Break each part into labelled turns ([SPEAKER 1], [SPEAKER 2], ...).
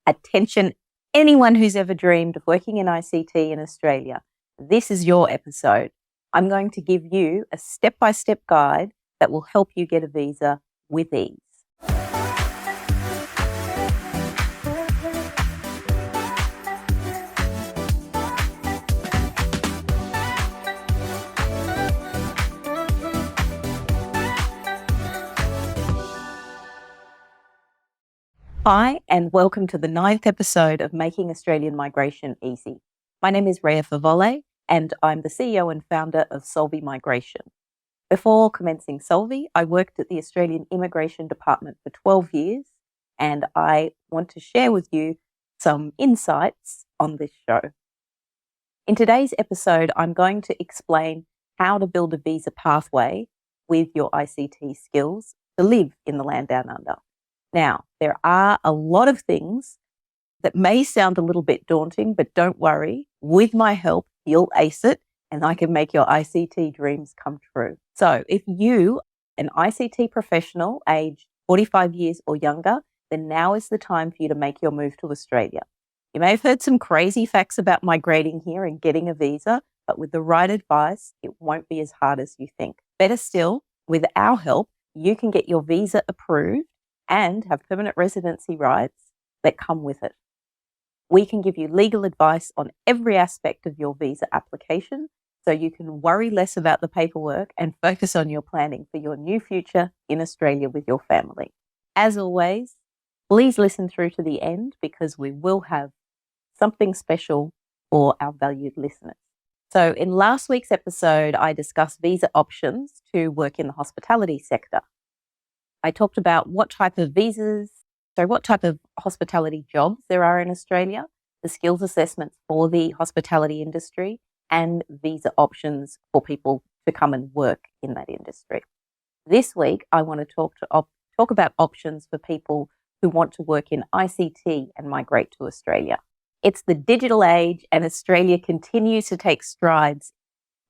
[SPEAKER 1] Attention, anyone who's ever dreamed of working in ICT in Australia, this is your episode. I'm going to give you a step-by-step guide that will help you get a visa with ease. Hi, and welcome to the 9th episode of Making Australian Migration Easy. My name is Rhea Fawole, and I'm the CEO and founder of Solvi Migration. Before commencing Solvi, I worked at the Australian Immigration Department for 12 years, and I want to share with you some insights on this show. In today's episode, I'm going to explain how to build a visa pathway with your ICT skills to live in the land down under. Now, there are a lot of things that may sound a little bit daunting, but don't worry. With my help, you'll ace it and I can make your ICT dreams come true. So if you, an ICT professional aged 45 years or younger, then now is the time for you to make your move to Australia. You may have heard some crazy facts about migrating here and getting a visa, but with the right advice, it won't be as hard as you think. Better still, with our help, you can get your visa approved and have permanent residency rights that come with it. We can give you legal advice on every aspect of your visa application so you can worry less about the paperwork and focus on your planning for your new future in Australia with your family. As always, please listen through to the end because we will have something special for our valued listeners. So in last week's episode, I discussed visa options to work in the hospitality sector. I talked about what type of hospitality jobs there are in Australia, the skills assessments for the hospitality industry, and visa options for people to come and work in that industry. This week, I want to talk about options for people who want to work in ICT and migrate to Australia. It's the digital age, and Australia continues to take strides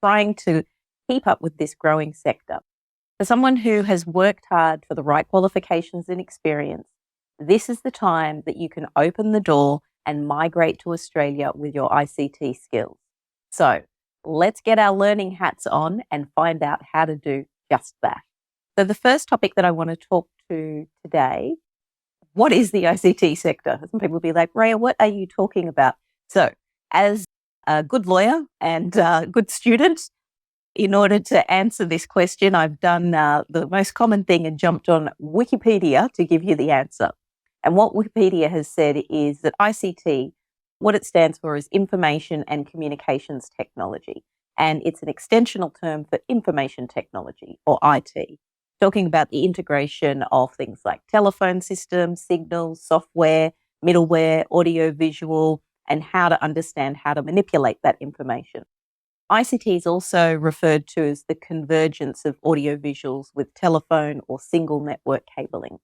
[SPEAKER 1] trying to keep up with this growing sector. For someone who has worked hard for the right qualifications and experience, this is the time that you can open the door and migrate to Australia with your ICT skills. So let's get our learning hats on and find out how to do just that. So the first topic that I want to talk to today, what is the ICT sector? Some people will be like, Rhea, what are you talking about? So as a good lawyer and a good student, in order to answer this question, I've done the most common thing and jumped on Wikipedia to give you the answer. And what Wikipedia has said is that ICT, what it stands for is Information and Communications Technology. And it's an extensional term for information technology, or IT, talking about the integration of things like telephone systems, signals, software, middleware, audio-visual, and how to understand how to manipulate that information. ICT is also referred to as the convergence of audiovisuals with telephone or single network cabling.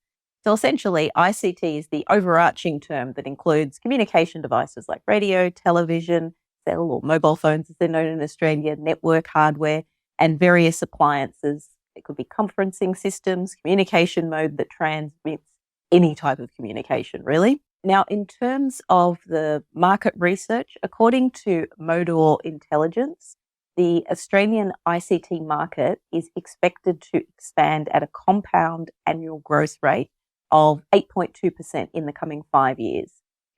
[SPEAKER 1] So essentially, ICT is the overarching term that includes communication devices like radio, television, cell or mobile phones as they're known in Australia, network hardware, and various appliances. It could be conferencing systems, communication mode that transmits any type of communication, really. Now, in terms of the market research, according to Modor Intelligence, the Australian ICT market is expected to expand at a compound annual growth rate of 8.2% in the coming 5 years.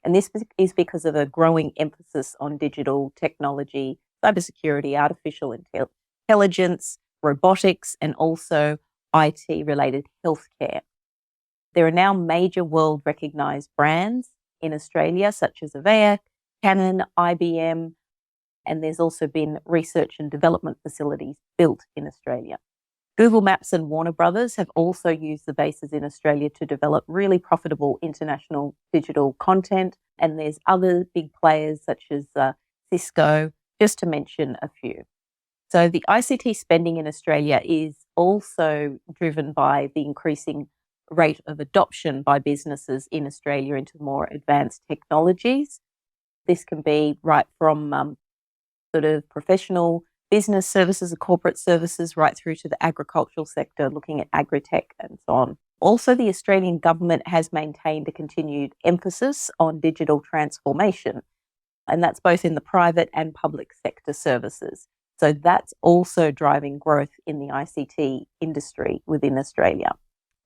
[SPEAKER 1] And this is because of a growing emphasis on digital technology, cybersecurity, artificial intelligence, robotics, and also IT-related healthcare. There are now major world recognized brands in Australia, such as Avaya, Canon, IBM, and there's also been research and development facilities built in Australia. Google Maps and Warner Brothers have also used the bases in Australia to develop really profitable international digital content, and there's other big players such as Cisco, just to mention a few. So the ICT spending in Australia is also driven by the increasing rate of adoption by businesses in Australia into more advanced technologies. This can be right from sort of professional business services and corporate services right through to the agricultural sector, looking at agri-tech and so on. Also, the Australian government has maintained a continued emphasis on digital transformation, and that's both in the private and public sector services. So that's also driving growth in the ICT industry within Australia.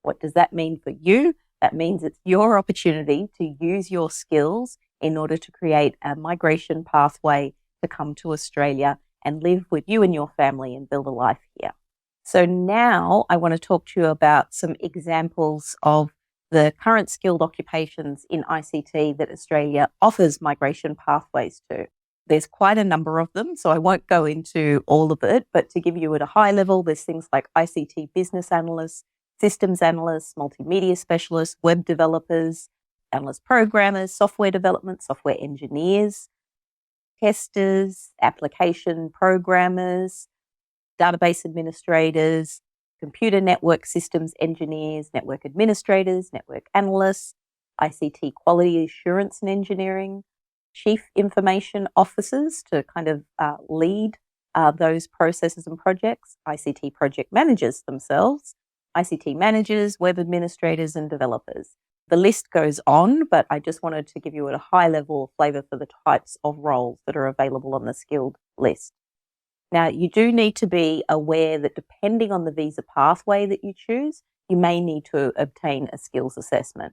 [SPEAKER 1] What does that mean for you? That means it's your opportunity to use your skills in order to create a migration pathway to come to Australia and live with you and your family and build a life here. So now I want to talk to you about some examples of the current skilled occupations in ICT that Australia offers migration pathways to. There's quite a number of them, so I won't go into all of it, but to give you at a high level, there's things like ICT business analysts, systems analysts, multimedia specialists, web developers, analyst programmers, software development, software engineers, testers, application programmers, database administrators, computer network systems engineers, network administrators, network analysts, ICT quality assurance and engineering, chief information officers to kind of lead those processes and projects, ICT project managers themselves, ICT managers, web administrators, and developers. The list goes on, but I just wanted to give you at a high level flavor for the types of roles that are available on the skilled list. Now, you do need to be aware that depending on the visa pathway that you choose, you may need to obtain a skills assessment.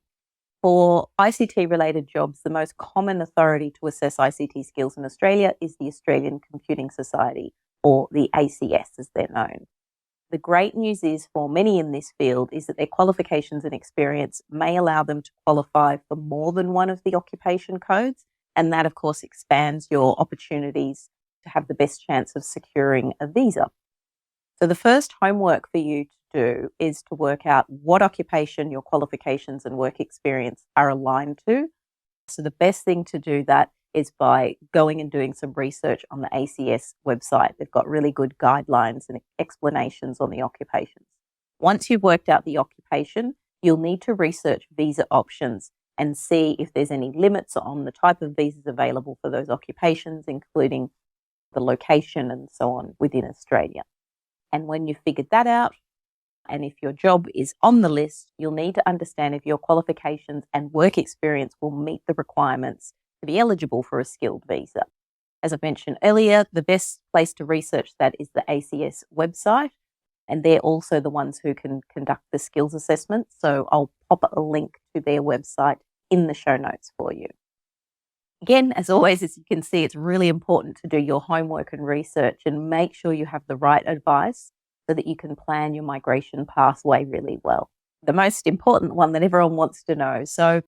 [SPEAKER 1] For ICT-related jobs, the most common authority to assess ICT skills in Australia is the Australian Computing Society, or the ACS as they're known. The great news is for many in this field is that their qualifications and experience may allow them to qualify for more than one of the occupation codes, and that, of course, expands your opportunities to have the best chance of securing a visa. So the first homework for you to do is to work out what occupation your qualifications and work experience are aligned to. So the best thing to do that is by going and doing some research on the ACS website. They've got really good guidelines and explanations on the occupations. Once you've worked out the occupation, you'll need to research visa options and see if there's any limits on the type of visas available for those occupations, including the location and so on within Australia. And when you've figured that out, and if your job is on the list, you'll need to understand if your qualifications and work experience will meet the requirements to be eligible for a skilled visa. As I mentioned earlier, the best place to research that is the ACS website, and they're also the ones who can conduct the skills assessment. So I'll pop a link to their website in the show notes for you. Again, as always, as you can see, it's really important to do your homework and research and make sure you have the right advice so that you can plan your migration pathway really well. The most important one that everyone wants to know, so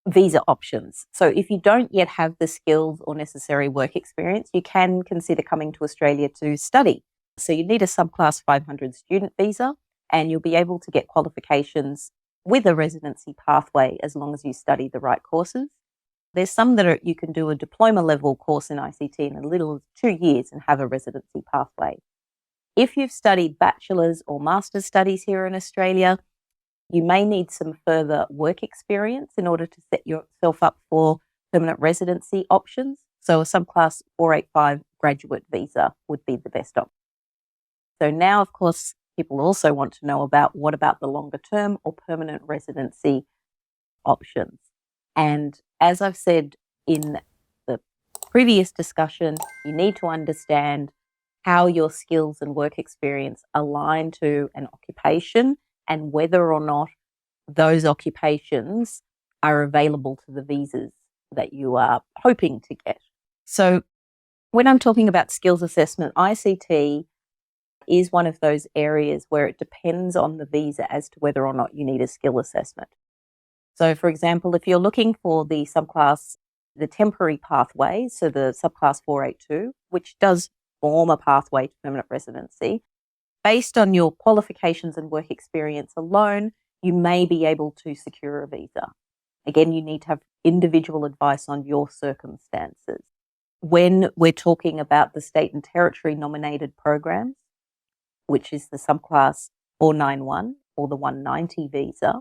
[SPEAKER 1] visa options. So if you don't yet have the skills or necessary work experience, you can consider coming to Australia to study. So you need a subclass 500 student visa, and you'll be able to get qualifications with a residency pathway as long as you study the right courses. There's some that you can do a diploma level course in ICT in as little as 2 years and have a residency pathway. If you've studied bachelor's or master's studies here in Australia, you may need some further work experience in order to set yourself up for permanent residency options. So a subclass 485 graduate visa would be the best option. So now, of course, people also want to know about what about the longer term or permanent residency options. And as I've said in the previous discussion, you need to understand how your skills and work experience align to an occupation and whether or not those occupations are available to the visas that you are hoping to get. So when I'm talking about skills assessment, ICT is one of those areas where it depends on the visa as to whether or not you need a skill assessment. So, for example, if you're looking for the subclass, the temporary pathway, so the subclass 482, which does form a pathway to permanent residency, based on your qualifications and work experience alone, you may be able to secure a visa. Again, you need to have individual advice on your circumstances. When we're talking about the state and territory nominated programs, which is the subclass 491 or the 190 visa,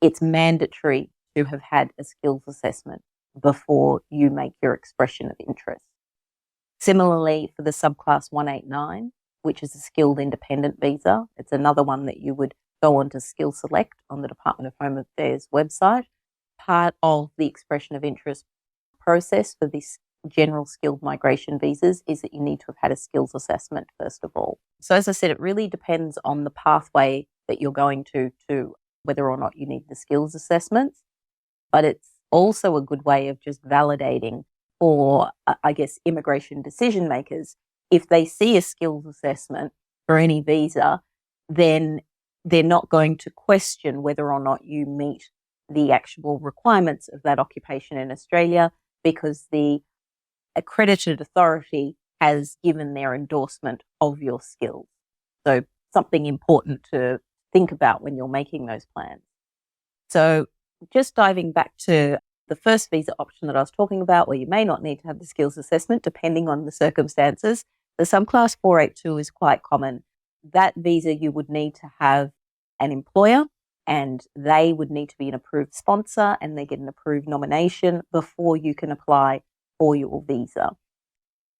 [SPEAKER 1] it's mandatory to have had a skills assessment before you make your expression of interest. Similarly, for the subclass 189, which is a skilled independent visa, it's another one that you would go on to Skill Select on the Department of Home Affairs website. Part of the expression of interest process for this general skilled migration visas is that you need to have had a skills assessment first of all. So as I said, it really depends on the pathway that you're going to whether or not you need the skills assessments, but it's also a good way of just validating for, I guess, immigration decision makers. If they see a skills assessment for any visa, then they're not going to question whether or not you meet the actual requirements of that occupation in Australia, because the accredited authority has given their endorsement of your skills. So something important to think about when you're making those plans. So just diving back to the first visa option that I was talking about, where you may not need to have the skills assessment depending on the circumstances, the subclass 482 is quite common. That visa you would need to have an employer, and they would need to be an approved sponsor, and they get an approved nomination before you can apply for your visa.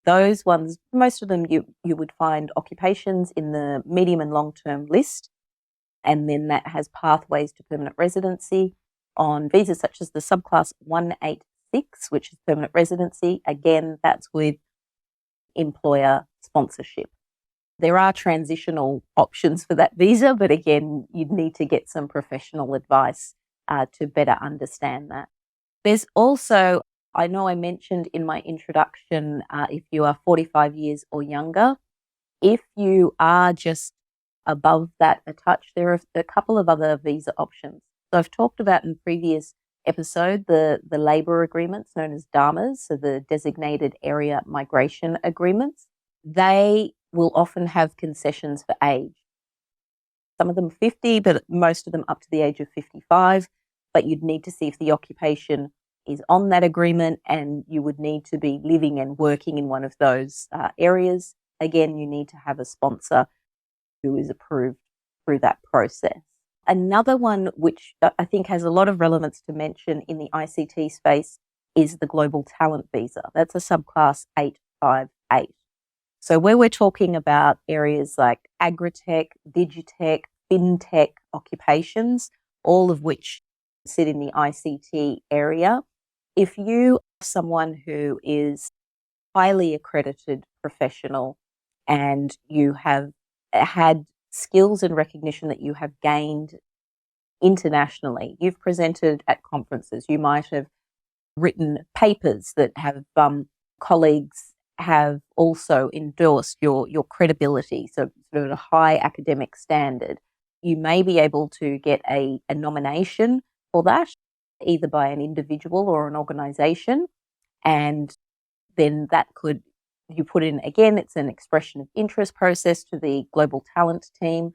[SPEAKER 1] Those ones, most of them you would find occupations in the medium and long-term list, and then that has pathways to permanent residency. On visas such as the subclass 186, which is permanent residency, again, that's with employer sponsorship. There are transitional options for that visa, but again, you'd need to get some professional advice to better understand that. There's also, I know I mentioned in my introduction, if you are 45 years or younger, if you are just above that a touch, there are a couple of other visa options. So I've talked about in previous episode the labour agreements known as DAMAs, so the Designated Area Migration Agreements. They will often have concessions for age. Some of them 50, but most of them up to the age of 55. But you'd need to see if the occupation is on that agreement, and you would need to be living and working in one of those areas. Again, you need to have a sponsor who is approved through that process. Another one which I think has a lot of relevance to mention in the ICT space is the Global Talent Visa. That's a subclass 858. So where we're talking about areas like agritech, digitech, fintech occupations, all of which sit in the ICT area, if you are someone who is highly accredited professional and you have had skills and recognition that you have gained internationally, you've presented at conferences, you might have written papers that have colleagues have also endorsed your credibility, so sort of a high academic standard, you may be able to get a nomination for that, either by an individual or an organisation, and then that could, you put in, again, it's an expression of interest process to the global talent team.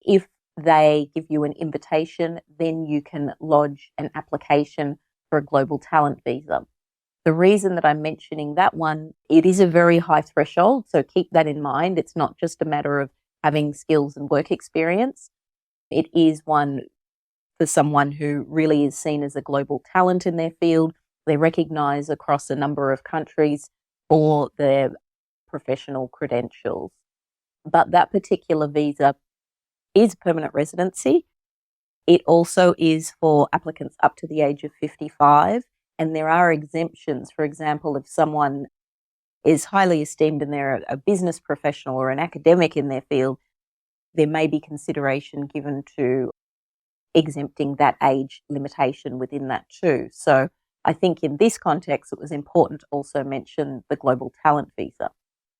[SPEAKER 1] If they give you an invitation, then you can lodge an application for a global talent visa. The reason that I'm mentioning that one, it is a very high threshold, so keep that in mind. It's not just a matter of having skills and work experience. It is one for someone who really is seen as a global talent in their field. They're recognised across a number of countries for their professional credentials. But that particular visa is permanent residency. It also is for applicants up to the age of 55. And there are exemptions. For example, if someone is highly esteemed and they're a business professional or an academic in their field, there may be consideration given to exempting that age limitation within that too. So I think in this context, it was important to also mention the global talent visa.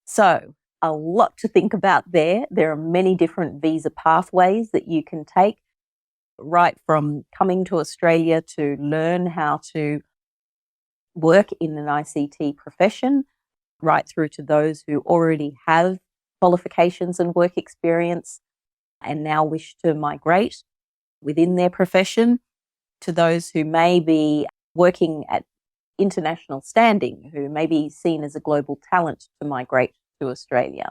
[SPEAKER 1] So a lot to think about there. There are many different visa pathways that you can take, right from coming to Australia to learn how to work in an ICT profession, right through to those who already have qualifications and work experience and now wish to migrate within their profession, to those who may be working at international standing, who may be seen as a global talent to migrate to Australia.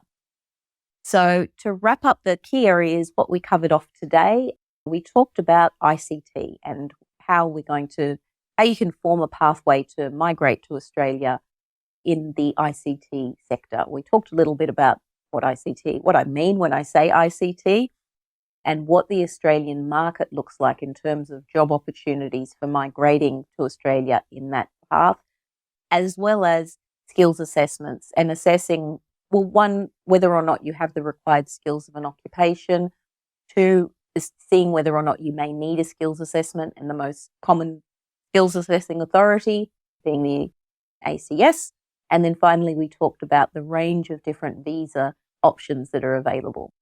[SPEAKER 1] So to wrap up the key areas, what we covered off today, we talked about ICT and how you can form a pathway to migrate to Australia in the ICT sector. We talked a little bit about what I mean when I say ICT, and what the Australian market looks like in terms of job opportunities for migrating to Australia in that path, as well as skills assessments and assessing, well, one, whether or not you have the required skills of an occupation, two, is seeing whether or not you may need a skills assessment, and the most common skills assessing authority being the ACS. And then finally, we talked about the range of different visa options that are available.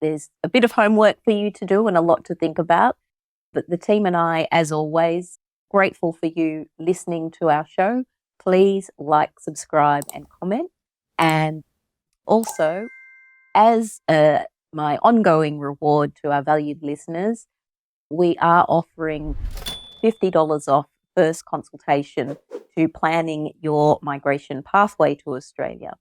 [SPEAKER 1] There's a bit of homework for you to do and a lot to think about, but the team and I, as always, grateful for you listening to our show. Please like, subscribe, and comment. And also, as my ongoing reward to our valued listeners, we are offering $50 off first consultation to planning your migration pathway to Australia.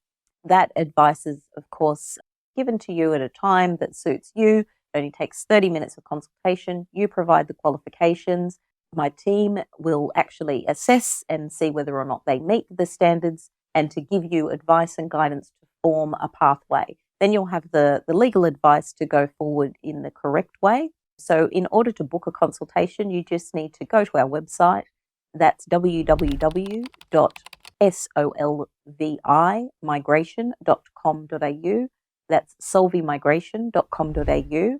[SPEAKER 1] That advice is, of course, given to you at a time that suits you. It only takes 30 minutes of consultation. You provide the qualifications. My team will actually assess and see whether or not they meet the standards and to give you advice and guidance to form a pathway. Then you'll have the legal advice to go forward in the correct way. So in order to book a consultation, you just need to go to our website. That's www.solvimigration.com.au. That's solvimigration.com.au.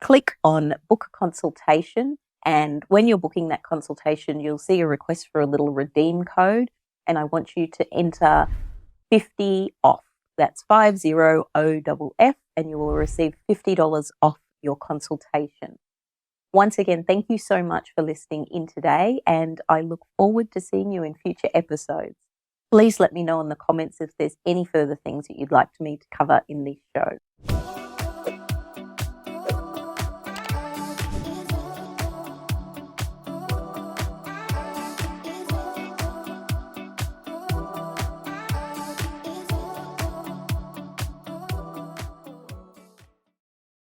[SPEAKER 1] Click on book a consultation. And when you're booking that consultation, you'll see a request for a little redeem code. And I want you to enter 50 off. That's 50OFF, and you will receive $50 off your consultation. Once again, thank you so much for listening in today, and I look forward to seeing you in future episodes. Please let me know in the comments if there's any further things that you'd like me to cover in this show.